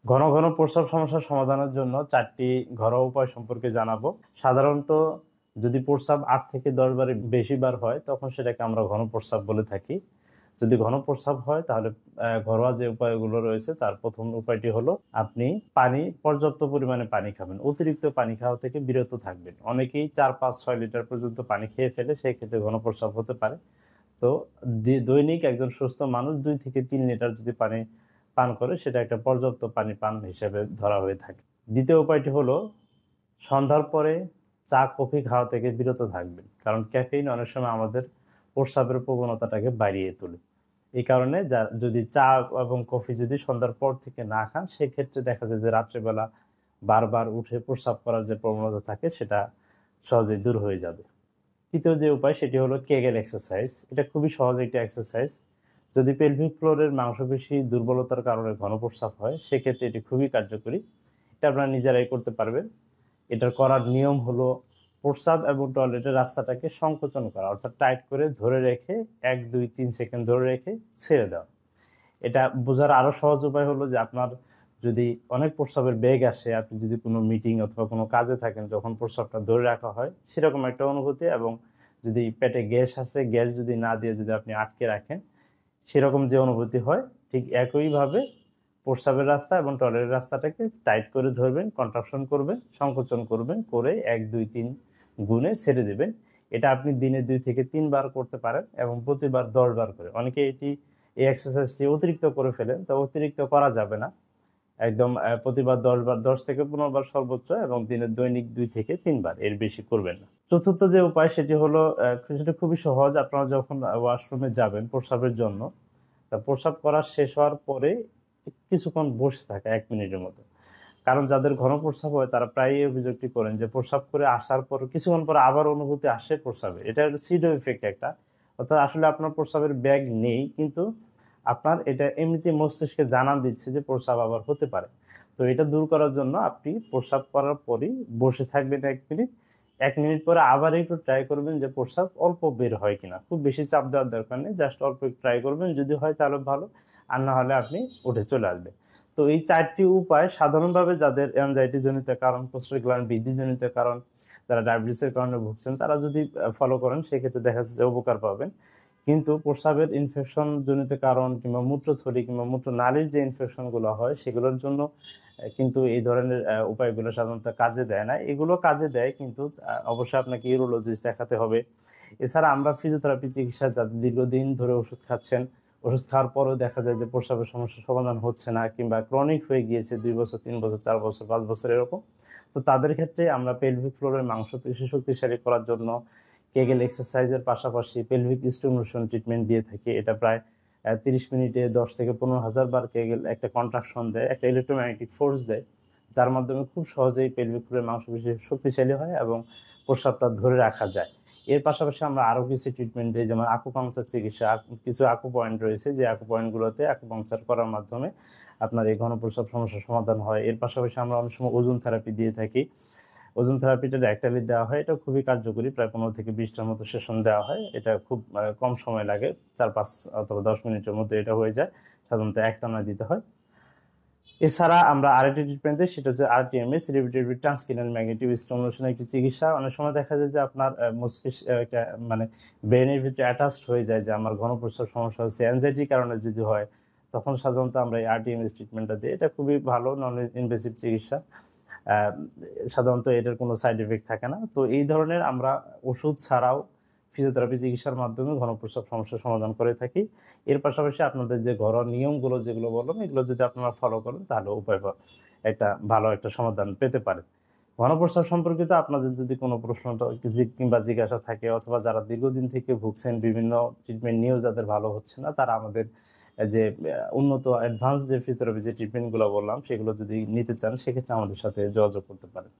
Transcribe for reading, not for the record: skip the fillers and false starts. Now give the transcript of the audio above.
ঘন ঘন প্রস্রাব সমস্যার সমাধানের জন্য 4টি ঘরোয়া উপায় সম্পর্কে জানাবো। সাধারণত যদি প্রস্রাব 8 থেকে 10 বারের বেশি বার হয় তখন সেটাকে আমরা ঘন প্রস্রাব বলে থাকি। যদি ঘন প্রস্রাব হয় তাহলে ঘরোয়া যে উপায়গুলো রয়েছে তার ১ম উপায়টি হলো আপনি পর্যাপ্ত পরিমাণে পানি খাবেন। অতিরিক্ত পানি খাওয়া থেকে বিরত থাকবেন। অনেকেই ৪, ৫, ৬ লিটার পর্যন্ত পানি খেয়ে ফেলে, সেই ক্ষেত্রে ঘন প্রস্রাব হতে পারে। তো দৈনিক একজন সুস্থ মানুষ ২ থেকে ৩ লিটার যদি পানি পান করে সেটা একটা পর্যাপ্ত পানি পান হিসেবে ধরা হয়ে থাকে। দ্বিতীয় উপায়টি হলো সন্ধ্যার পরে চা, কফি খাওয়া থেকে বিরত থাকবেন। কারণ ক্যাফেইন অনেক সময় আমাদের প্রস্রাবের প্রবণতাটাকে বাড়িয়ে তোলে। এই কারণে যদি চা এবং কফি যদি সন্ধ্যার পর থেকে না খান, সেক্ষেত্রে দেখা যায় যে রাত্রেবেলা বারবার উঠে প্রস্রাব করার যে প্রবণতা থাকে সেটা সহজেই দূর হয়ে যাবে। তৃতীয় যে উপায় সেটি হলো কেগেল এক্সারসাইজ। এটা খুবই সহজ একটি এক্সারসাইজ। যদি পেলভিক ফ্লোরের মাংসপেশি দুর্বলতার কারণে ঘন প্রস্রাব হয়, সেক্ষেত্রে এটি খুবই কার্যকরী। এটা আপনারা নিজেরাই করতে পারবেন। এটার করার নিয়ম হলো প্রস্রাব এবং টয়লেটের রাস্তাটাকে সংকোচন করা, অর্থাৎ টাইট করে ধরে রেখে ১, ২, ৩ সেকেন্ড ধরে রেখে ছেড়ে দেওয়া। এটা বোঝার আরো সহজ উপায় হলো যে আপনার যদি অনেক প্রস্রাবের বেগ আসে, আপনি যদি কোনো মিটিং অথবা কোনো কাজে থাকেন, যখন প্রস্রাবটা ধরে রাখা হয় সেরকম একটা অনুভূতি, এবং যদি পেটে গ্যাস আসে, গ্যাস যদি না দিয়ে যদি আপনি আটকে রাখেন সেরকম যে অনুভূতি হয়, ঠিক একইভাবে প্রস্রাবের রাস্তা এবং টয়লেটের রাস্তাটাকে টাইট করে ধরবেন, কন্ট্রাকশন করবেন, সংকোচন করবেন, করে ১, ২, ৩ গুণে ছেড়ে দেবেন। এটা আপনি দিনে ২ থেকে ৩ বার করতে পারেন এবং প্রতিবার ১০ বার করে। অনেকে এই এক্সারসাইজটি অতিরিক্ত করে ফেলেন, তো অতিরিক্ত করা যাবে না। একদম প্রতিবার ১০ বার, ১০ থেকে ১৫ বার সর্বোচ্চ, এবং দৈনিক ২ থেকে ৩ বার, এর বেশি করবেন না। চতুর্থ যে উপায় সেটি হলো সেটা খুবই সহজ। আপনারা যখন ওয়াশরুমে যাবেন প্রস্রাবের জন্য, তা প্রস্রাব করা শেষ হওয়ার পরে কিছুক্ষণ বসে থাকা ১ মিনিটের মতো। কারণ যাদের ঘন প্রস্রাব হয় তারা প্রায়ই এই অভিযোগটি করেন যে প্রস্রাব করে আসার পর কিছুক্ষণ পর আবার অনুভূতি আসে প্রস্রাবে। এটা একটা সিডো ইফেক্ট একটা। অর্থাৎ আসলে আপনার প্রস্রাবের ব্যাগ নেই, কিন্তু আপনার এটা এমনিতেই মস্তিষ্কে জানান দিচ্ছে যে প্রস্রাব আবার হতে পারে। তো এটা দূর করার জন্য আপনি প্রস্রাব করার পরই বসে থাকবেন ১ মিনিট। ১ মিনিট পরে আবার একটু ট্রাই করবেন যে প্রস্রাব অল্প বের হয় কিনা। খুব বেশি চাপ দেওয়ার দরকার নেই। জাস্ট অল্প একটু ট্রাই করবেন। যদি হয় তাহলে ভালো। আর না হলে আপনি উঠে চলে আসবেন। তো এই ৪টি উপায় সাধারণভাবে যাদের অ্যাংজাইটি জনিত কারণ, প্রস্রাবের গ্ল্যান্ড বৃদ্ধিজনিত কারণ, যারা ডায়াবেটিসের কারণে ভুগছেন, তারা যদি ফলো করেন সেক্ষেত্রে দেখা যাচ্ছে যে উপকার পাবেন। কিন্তু প্রস্রাবের ইনফেকশন জনিত কারণ কিংবা মূত্রথলি কিংবা মূত্রনালীর যে ইনফেকশনগুলো হয় সেগুলোর জন্য কিন্তু এই ধরনের উপায়গুলো সাধারণত কাজে দেয় না। এগুলো কাজে দেয়, কিন্তু অবশ্যই আপনাকে ইউরোলজিস্ট দেখাতে হবে। এছাড়া আমরা ফিজিওথেরাপি চিকিৎসা যাদের দীর্ঘদিন ধরে ওষুধ খাচ্ছেন, ওষুধ খাওয়ার পরেও দেখা যায় যে প্রস্রাবের সমস্যার সমাধান হচ্ছে না, কিংবা ক্রনিক হয়ে গিয়েছে ২ বছর, ৩ বছর, ৪ বছর, ৫ বছর এরকম। তো তাদের ক্ষেত্রে আমরা পেলভিক ফ্লোরের মাংসপেশি শক্তিশালী করার জন্য কেগেল এক্সারসাইজের পাশাপাশি পেলভিক স্টিমুলেশন ট্রিটমেন্ট দিয়ে থাকি। এটা প্রায় ৩০ মিনিটে ১০ থেকে ১৫,০০০ বার কেগেল একটা কন্ট্রাকশন দেয়, একটা ইলেক্ট্রোম্যাগনেটিক ফোর্স দেয়, যার মাধ্যমে খুব সহজেই পেলভিক ফ্লোরের মাংসপেশি শক্তিশালী হয় এবং প্রস্রাবটা ধরে রাখা যায়। এর পাশাপাশি আমরা আরো কিছু ট্রিটমেন্ট দিই, যেমন আকুপাংচার চিকিৎসা। কিছু আকু পয়েন্ট রয়েছে, যে আকু পয়েন্টগুলোতে আকুপাংচার করার মাধ্যমে আপনার এই ঘন প্রস্রাব সমস্যার সমাধান হয়। এর পাশাপাশি আমরা অনেক সময় ওজোন থেরাপি দিয়ে থাকি। ওজোন থেরাপিটা রেক্টালি দেওয়া হয়। এটা খুবই কার্যকরী। প্রায় ১৫ থেকে ২০ টার মতো সেশন দেওয়া হয়। এটা খুব কম সময় লাগে। ৪, ৫ অথবা ১০ মিনিটের মধ্যে এটা হয়ে যায়। সাধারণত একটানা দিতে হয়। এছাড়া আমরা আরেকটি ট্রিটমেন্ট দিই, সেটা হচ্ছে আরটিএমএস, রিপিটেড ট্রান্সক্রেনিয়াল ম্যাগনেটিক স্টিমুলেশন, একটি চিকিৎসা। অনেক সময় দেখা যায় যে আপনার মস্তিষ্ক মানে ব্রেনের ভিতরে অ্যাটাচড হয়ে যায় যে আমার ঘন প্রস্রাব সমস্যা হচ্ছে, অ্যাংজাইটির কারণে যদি হয়, তখন সাধারণত আমরা এই আরটিএমএস ট্রিটমেন্টটা দিই। এটা খুবই ভালো নন ইনভেসিভ চিকিৎসা। সাধারণত এটার কোনো সাইড এফেক্ট থাকে না। তো এই ধরনের আমরা ওষুধ ছাড়াও ফিজিওথেরাপি চিকিৎসার মাধ্যমে ঘন প্রস্রাব সমস্যার সমাধান করে থাকি। এর পাশাপাশি আপনাদের যে ঘরোয়া নিয়মগুলো যেগুলো বললাম, এগুলো যদি আপনারা ফলো করেন তাহলে একটা ভালো একটা সমাধান পেতে পারেন। ঘন প্রস্রাব সম্পর্কিত আপনাদের যদি কোনো প্রশ্ন কিংবা জিজ্ঞাসা থাকে, অথবা যারা দীর্ঘদিন থেকে ভুগছেন, বিভিন্ন ট্রিটমেন্ট নিয়েও যাদের ভালো হচ্ছে না, তারা আমাদের যে উন্নত অ্যাডভান্স যে ফিজিওথেরাপি যে ট্রিটমেন্টগুলো বললাম সেগুলো যদি নিতে চান, সেক্ষেত্রে আমাদের সাথে যোগাযোগ করতে পারেন।